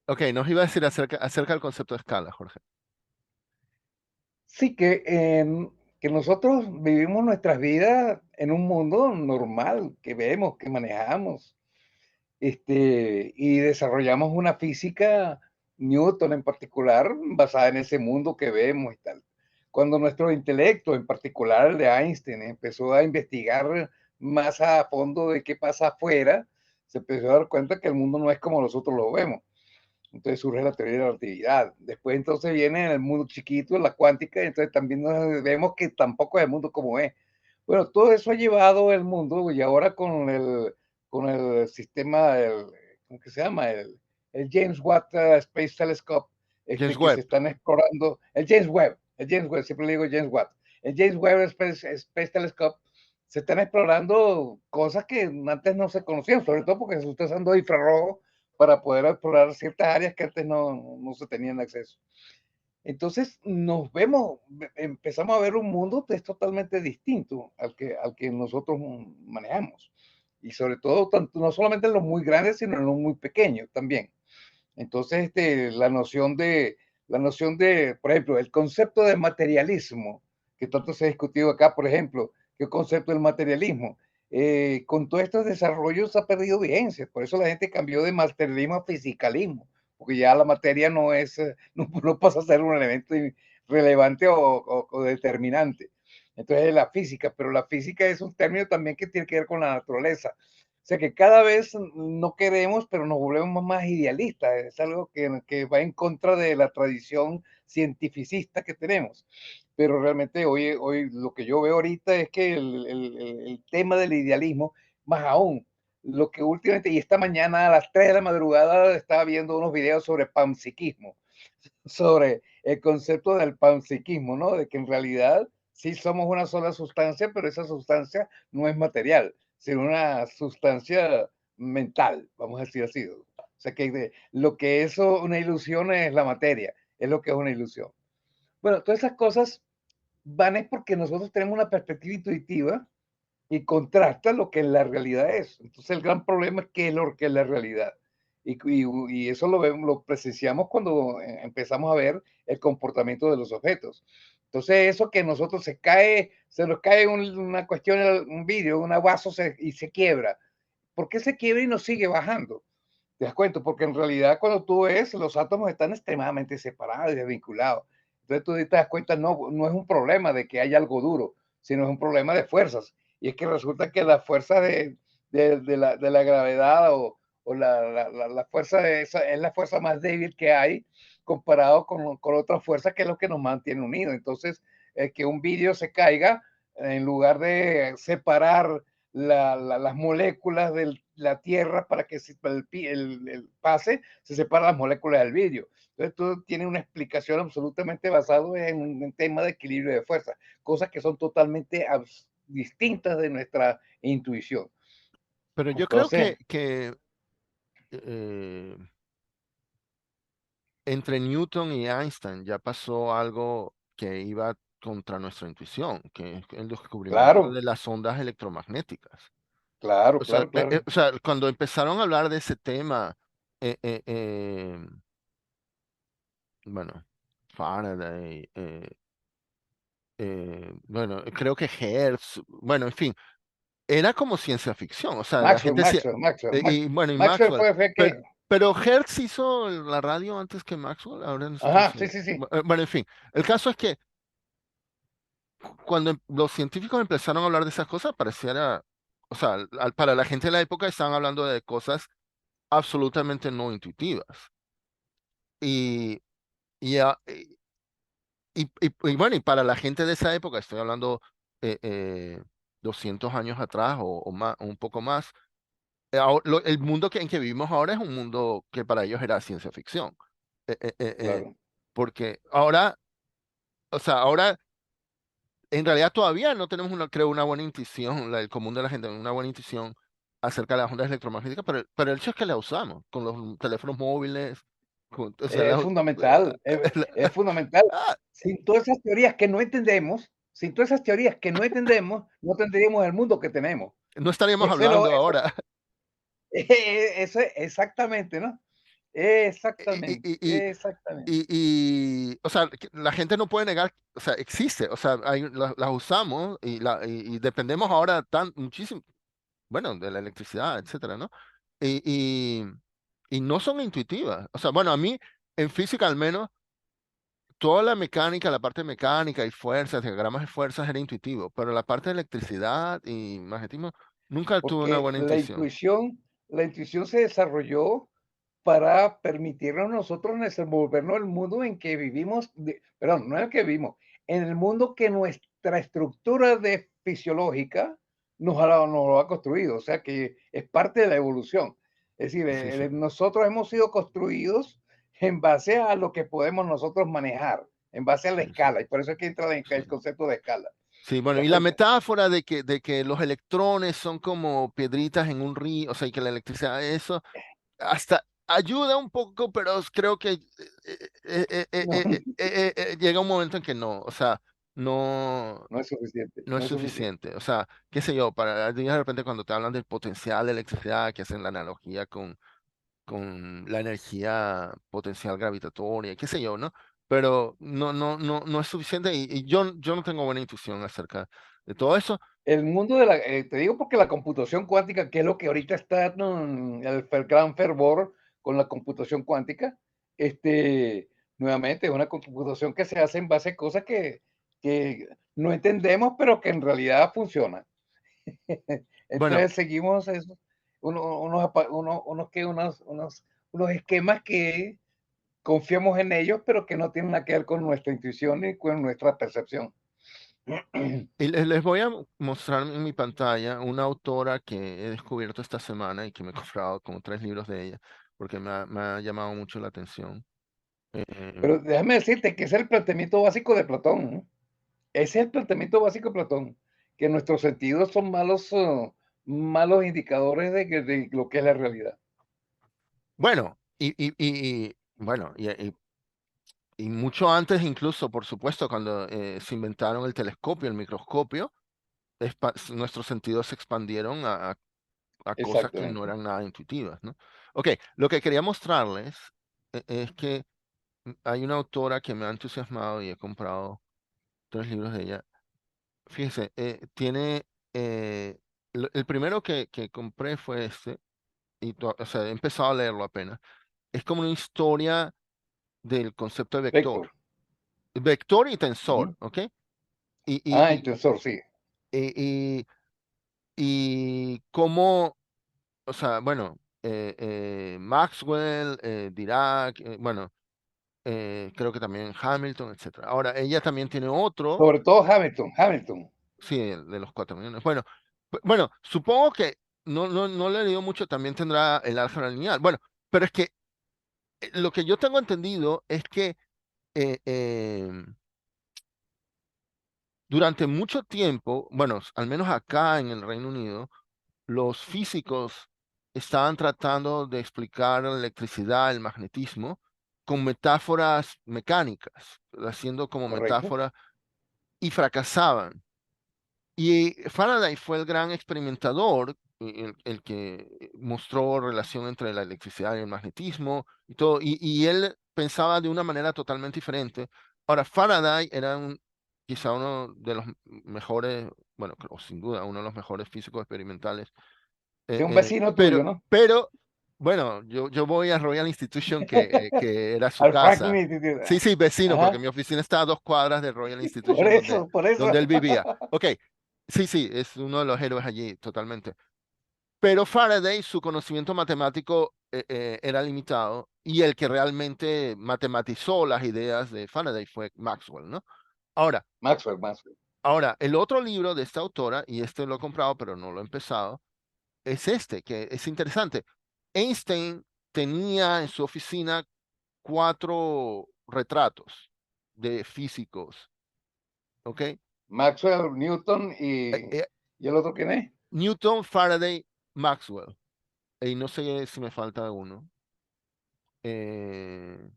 Ok, nos iba a decir acerca del concepto de escala, Jorge. Sí, que nosotros vivimos nuestras vidas en un mundo normal, que vemos, que manejamos, y desarrollamos una física, Newton en particular, basada en ese mundo que vemos y tal. Cuando nuestro intelecto, en particular el de Einstein, empezó a investigar más a fondo de qué pasa afuera, se empezó a dar cuenta que el mundo no es como nosotros lo vemos. Entonces surge la teoría de la relatividad. Después entonces viene el mundo chiquito, la cuántica, y entonces también nos vemos que tampoco es el mundo como es. Bueno, todo eso ha llevado el mundo y ahora con el sistema, ¿cómo que se llama? El James Watt Space Telescope, James que se Webb. están explorando, el James Webb, siempre le digo James Watt, el James Webb Space Telescope, se están explorando cosas que antes no se conocían, sobre todo porque se está usando infrarrojo para poder explorar ciertas áreas que antes no se tenían acceso. Entonces nos vemos, empezamos a ver un mundo que es totalmente distinto al que nosotros manejamos. Y sobre todo, tanto, no solamente en los muy grandes, sino en los muy pequeños también. Entonces, la noción de, por ejemplo, el concepto de materialismo, que tanto se ha discutido acá, por ejemplo, ¿qué concepto del materialismo? Con todos estos desarrollos ha perdido vigencia, por eso la gente cambió de materialismo a fisicalismo, porque ya la materia no es, no pasa a ser un elemento relevante o determinante. Entonces es la física, pero la física es un término también que tiene que ver con la naturaleza. O sea que cada vez no queremos, pero nos volvemos más idealistas. Es algo que va en contra de la tradición cientificista que tenemos. Pero realmente hoy lo que yo veo ahorita es que el tema del idealismo, más aún, lo que últimamente, y esta mañana a las 3 de la madrugada estaba viendo unos videos sobre panpsiquismo, sobre el concepto del panpsiquismo, ¿no? De que en realidad sí somos una sola sustancia, pero esa sustancia no es material, sino una sustancia mental, vamos a decir así. O sea que lo que es una ilusión es la materia, es lo que es una ilusión. Bueno, todas esas cosas van es porque nosotros tenemos una perspectiva intuitiva y contrasta lo que la realidad es. Entonces el gran problema es qué es lo que es la realidad. Y eso lo vemos, lo presenciamos cuando empezamos a ver el comportamiento de los objetos. Entonces eso que nosotros se nos cae una cuestión, un vidrio, un vaso y se quiebra. ¿Por qué se quiebra y no sigue bajando? ¿Te das cuenta? Porque en realidad cuando tú ves, los átomos están extremadamente separados y desvinculados. Entonces tú te das cuenta, no es un problema de que haya algo duro, sino es un problema de fuerzas. Y es que resulta que la fuerza de la gravedad o la fuerza de esa es la fuerza más débil que hay comparado con otra fuerza que es lo que nos mantiene unidos. Entonces, que un vidrio se caiga, en lugar de separar las moléculas de la Tierra para que el pase, se separan las moléculas del vidrio. Entonces, todo tiene una explicación absolutamente basada en un tema de equilibrio de fuerza, cosas que son totalmente distintas de nuestra intuición. Pero yo creo Entonces, que eh, entre Newton y Einstein ya pasó algo que iba contra nuestra intuición, que es el descubrimiento claro, de las ondas electromagnéticas. claro, claro, claro. O sea, cuando empezaron a hablar de ese tema, eh, eh, eh, bueno, Faraday, bueno, creo que Hertz, bueno, en fin, era como ciencia ficción, o sea, la Maxwell, gente decía, Maxwell, Maxwell, y bueno, y Maxwell Maxwell, fue pero, que, pero Hertz hizo la radio antes que Maxwell, ahora no estoy ajá, sí, seguro. sí, sí, Bueno, en fin, el caso es que cuando los científicos empezaron a hablar de esas cosas, pareciera, o sea, para la gente de la época estaban hablando de cosas absolutamente no intuitivas. Y, y, a- y bueno, y para la gente de esa época, estoy hablando eh, eh, 200 años atrás o más, un poco más, el mundo en que vivimos ahora es un mundo que para ellos era ciencia ficción. Eh, eh, eh, eh, claro. porque ahora, o sea, ahora en realidad todavía no tenemos creo, una buena intuición, el común de la gente, una buena intuición acerca de las ondas electromagnéticas, pero el hecho es que la usamos con los teléfonos móviles, o sea, Es fundamental, es fundamental. ah, Sin todas esas teorías que no entendemos, sin todas esas teorías que no entendemos, no tendríamos el mundo que tenemos. no estaríamos Ese lo hablando ahora. eso exactamente, ¿no? Exactamente, Y, y, exactamente. o sea, la gente no puede negar, o sea, existe, o sea, las usamos y dependemos ahora muchísimo, bueno, de la electricidad, etcétera, ¿no? Y, y, y no son intuitivas. O sea, bueno, a mí, en física al menos, toda la mecánica, la parte mecánica y fuerzas, diagramas de fuerzas era intuitivo, pero la parte de electricidad y magnetismo nunca tuve una Porque buena intuición. la intuición se desarrolló para permitirnos nosotros desenvolvernos en el mundo en que vivimos, perdón, no en el que vivimos, en el mundo que nuestra estructura de fisiológica nos lo ha construido, o sea que es parte de la evolución. Es decir, Sí, sí. nosotros hemos sido construidos en base a lo que podemos nosotros manejar, en base a la Sí, sí, escala, y por eso es que entra sí. el concepto de escala. Sí, bueno, ¿Te das y la cuenta? metáfora de que los electrones son como piedritas en un río, o sea, y que la electricidad, eso, hasta ayuda un poco, pero creo que No, llega un momento en que no, o sea, no, no es suficiente, no es no es suficiente. suficiente. O sea, qué sé yo, de repente cuando te hablan del potencial de electricidad, que hacen la analogía con la energía potencial gravitatoria, qué sé yo, ¿no? Pero no es suficiente y yo no tengo buena intuición acerca de todo eso. El mundo de te digo porque la computación cuántica, que es lo que ahorita está gran fervor con la computación cuántica, nuevamente es una computación que se hace en base a cosas que no entendemos, pero que en realidad funcionan. Bueno, Entonces seguimos unos esquemas que confiamos en ellos, pero que no tienen nada que ver con nuestra intuición ni con nuestra percepción. y les voy a mostrar en mi pantalla una autora que he descubierto esta semana y que me he comprado como 3 libros de ella, porque me ha llamado mucho la atención. Pero déjame decirte que ese es el planteamiento básico de Platón, ¿no? Ese es el planteamiento básico de Platón, que nuestros sentidos son malos indicadores de lo que es la realidad. Bueno, bueno, y mucho antes incluso, por supuesto, cuando se inventaron el telescopio, el microscopio, nuestros sentidos se expandieron a cosas que no Exactamente. eran nada intuitivas, ¿no? Ok, lo que quería mostrarles es que hay una autora que me ha entusiasmado y he comprado 3 libros de ella. Fíjese, tiene, el primero que compré fue este, o sea, he empezado a leerlo apenas. Es como una historia del concepto de Vector. vector y tensor, Ujú. ¿ok? Y, y, Ah, y, intensor, sí. y, y cómo, o sea, bueno, Maxwell, Dirac, bueno, creo que también Hamilton, etcétera. Ahora, ella también tiene otro, Sobre todo Hamilton, Hamilton. sí, el de los 4 millones. Bueno, bueno, supongo que no le he leído mucho, también tendrá el álgebra lineal. Bueno, pero es que lo que yo tengo entendido es que eh, eh, durante mucho tiempo, bueno, al menos acá en el Reino Unido, los físicos estaban tratando de explicar la electricidad, el magnetismo, con metáforas mecánicas, haciendo como Correcto. metáfora, y fracasaban. Y Faraday fue el gran experimentador, el que mostró relación entre la electricidad y el magnetismo y todo, y él pensaba de una manera totalmente diferente. Ahora, Faraday era quizá uno de los mejores, bueno, creo, sin duda, uno de los mejores físicos experimentales, Sí, un vecino tuyo, ¿no? pero, bueno, yo voy a Royal Institution, que era su Al Franklin casa. Institute. Sí, sí, vecino, porque Ajá. mi oficina está a 2 cuadras de Royal Institution, Por eso. donde él vivía. Ok, sí, sí, es uno de los héroes allí, totalmente. Pero Faraday, su conocimiento matemático era limitado y el que realmente matematizó las ideas de Faraday fue Maxwell, ¿no? Ahora, Maxwell, Maxwell. el otro libro de esta autora, y este lo he comprado, pero no lo he empezado, es este, que es interesante. Einstein tenía en su oficina 4 retratos de físicos, ¿ok? Maxwell, Newton Eh, eh, y el otro quién es. Newton, Faraday, Maxwell. Y no sé si me falta uno. Eh,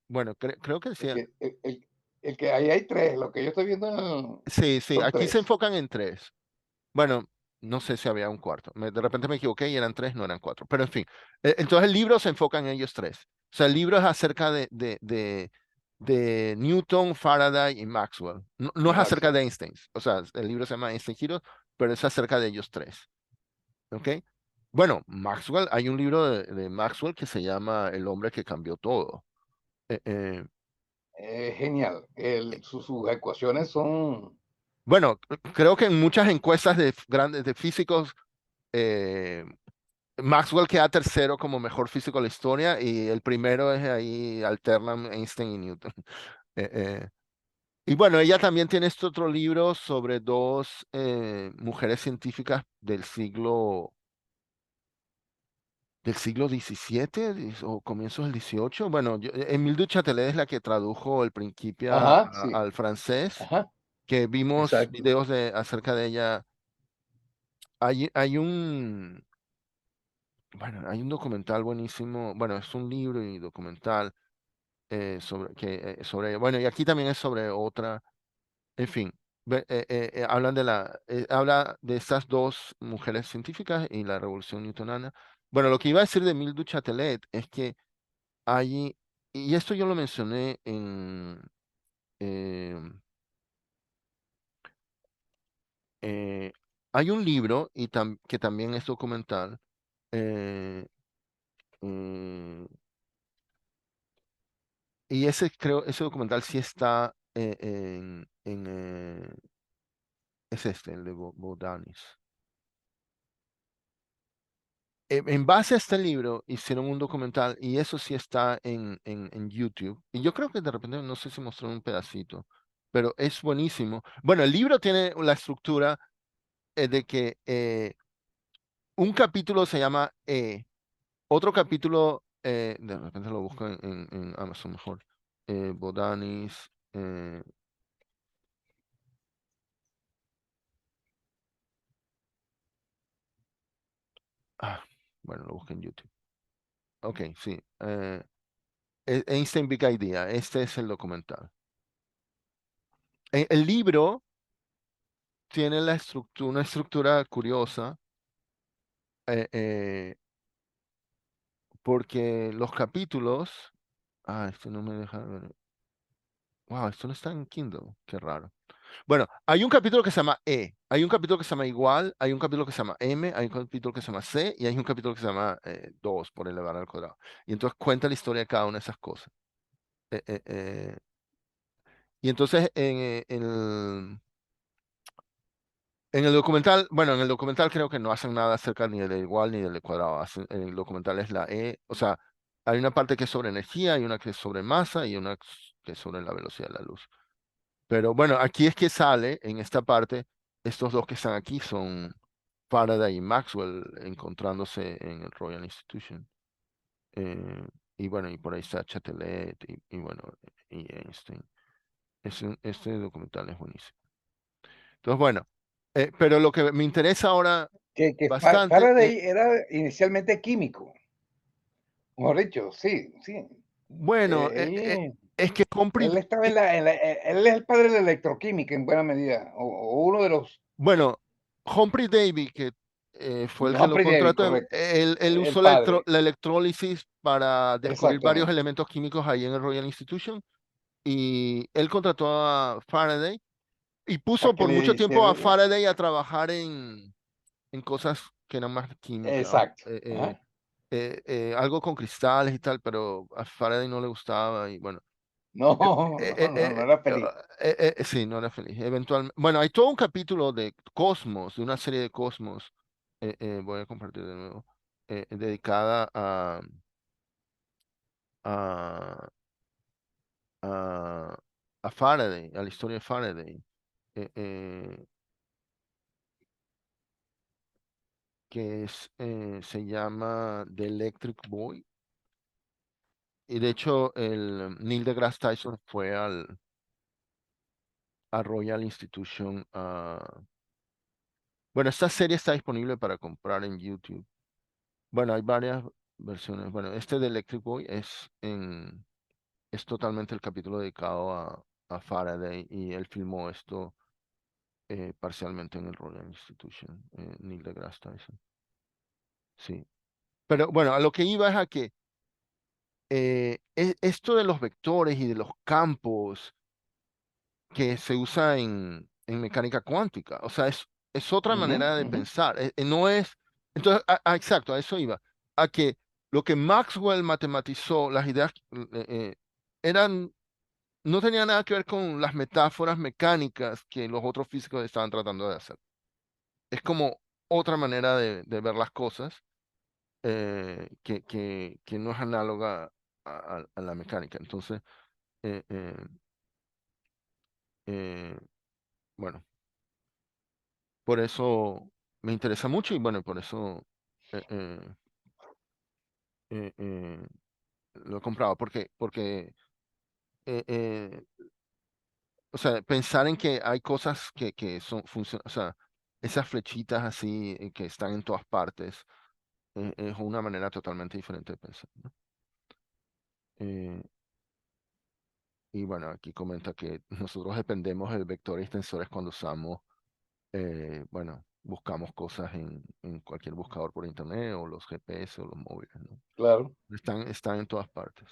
bueno, creo que El decía. que, el que ahí hay tres, lo que yo estoy viendo Sí, sí, son aquí se tres. enfocan en 3. Bueno, No sé si había un cuarto. De repente me equivoqué y eran tres, no eran cuatro. Pero en fin, entonces el libro se enfoca en ellos tres. O sea, el libro es acerca de Newton, Faraday y Maxwell. No, no es acerca Maxwell. de Einstein. O sea, el libro se llama Einstein Heroes, pero es acerca de ellos tres. ¿Ok? Bueno, Maxwell, hay un libro de Maxwell que se llama El hombre que cambió todo. Eh, eh, Genial. Sus ecuaciones son... bueno, creo que en muchas encuestas de grandes de físicos, eh, Maxwell queda tercero como mejor físico de la historia y el primero es ahí, alternan Einstein y Newton. Eh, eh, y bueno, ella también tiene este otro libro sobre dos mujeres científicas del siglo XVII o comienzos del XVIII. Bueno, Émile du Châtelet es la que tradujo el Principia Ajá, sí. al francés, Ajá, que vimos exacto. videos acerca de ella. Hay un documental buenísimo, bueno, es un libro y documental sobre ella. Bueno, y aquí también es sobre otra, en fin, habla de estas dos mujeres científicas y la revolución newtoniana. Bueno, lo que iba a decir de Émile du Châtelet es que hay, y esto yo lo mencioné eh, eh, hay un libro que también es documental, eh, mm, y ese documental sí está es este, el de Bodanis. En base a este libro hicieron un documental y eso sí está en YouTube. Y yo creo que de repente, no sé si mostraron un pedacito, pero es buenísimo. Bueno, el libro tiene la estructura de que un capítulo se llama otro capítulo, de repente lo busco en Amazon mejor, Bodanis, ah, bueno, lo busco en YouTube. Ok, sí. Einstein Big Idea, este es el documental. El libro tiene una estructura curiosa, eh, porque los capítulos, esto no me deja ver. Wow, esto no está en Kindle, qué raro. Bueno, hay un capítulo que se llama hay un capítulo que se llama igual, hay un capítulo que se llama hay un capítulo que se llama C y hay un capítulo que se llama 2 por elevar al cuadrado. Y entonces cuenta la historia de cada una de esas cosas. Eh, eh, eh, y entonces en el documental, bueno, en el documental creo que no hacen nada acerca ni del igual ni del cuadrado. El documental es la o sea, hay una parte que es sobre energía, hay una que es sobre masa y una que es sobre la velocidad de la luz. Pero bueno, aquí es que sale en esta parte, estos dos que están aquí son Faraday y Maxwell encontrándose en el Royal Institution. Eh, y bueno, y por ahí está Chatelet y bueno, y Einstein. Este documental es buenísimo. Entonces, bueno, pero lo que me interesa ahora bastante, Faraday era inicialmente químico, mejor dicho, sí, sí. bueno, Él, es que él estaba él es el padre de la electroquímica en buena medida, o uno de los bueno, Humphrey Davy, que fue el que lo Humphrey Davy, contrató, correcto, él el usó padre, la electrólisis para descubrir varios exactamente, elementos químicos ahí en el Royal Institution y él contrató a Faraday y para puso que por le mucho tiempo a hiciera, Faraday a trabajar en cosas que eran más químicas, exacto, ajá. algo con cristales y tal, pero a Faraday no le gustaba y bueno. No, eh, no, eh, no, no eh, era feliz. sí, no era feliz. Eventualmente, bueno, hay todo un capítulo de Cosmos, de una serie de Cosmos, voy a compartir de nuevo, dedicada a, a, a Faraday, a la historia de Faraday, eh, eh, se llama The Electric Boy. Y de hecho, el Neil deGrasse Tyson fue a Royal Institution. Bueno, esta serie está disponible para comprar en YouTube. Bueno, hay varias versiones. Bueno, este de Electric Boy es totalmente el capítulo dedicado a Faraday y él filmó esto parcialmente en el Royal Institution, Neil deGrasse Tyson. Sí. Pero bueno, a lo que iba es a que esto de los vectores y de los campos que se usa en mecánica cuántica, o sea, es otra Ujú, manera de ujú. pensar. No es, entonces, exacto, a eso iba, a que lo que Maxwell matematizó, las ideas eran, no tenía nada que ver con las metáforas mecánicas que los otros físicos estaban tratando de hacer. Es como otra manera de ver las cosas que no es análoga a la mecánica. Entonces, eh, eh, eh, bueno, por eso me interesa mucho y bueno, por eso eh, eh, eh, eh, lo he comprado, porque eh, eh, o sea, pensar en que hay cosas que son funcionan, o sea, esas flechitas así que están en todas partes, es una manera totalmente diferente de pensar, ¿no? Eh, y bueno, aquí comenta que nosotros dependemos de vectores y tensores cuando usamos, bueno, buscamos cosas en cualquier buscador por internet o los GPS o los móviles, ¿no? Claro. Están en todas partes,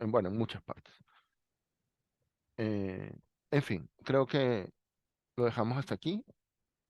bueno, en muchas partes. En fin, creo que lo dejamos hasta aquí.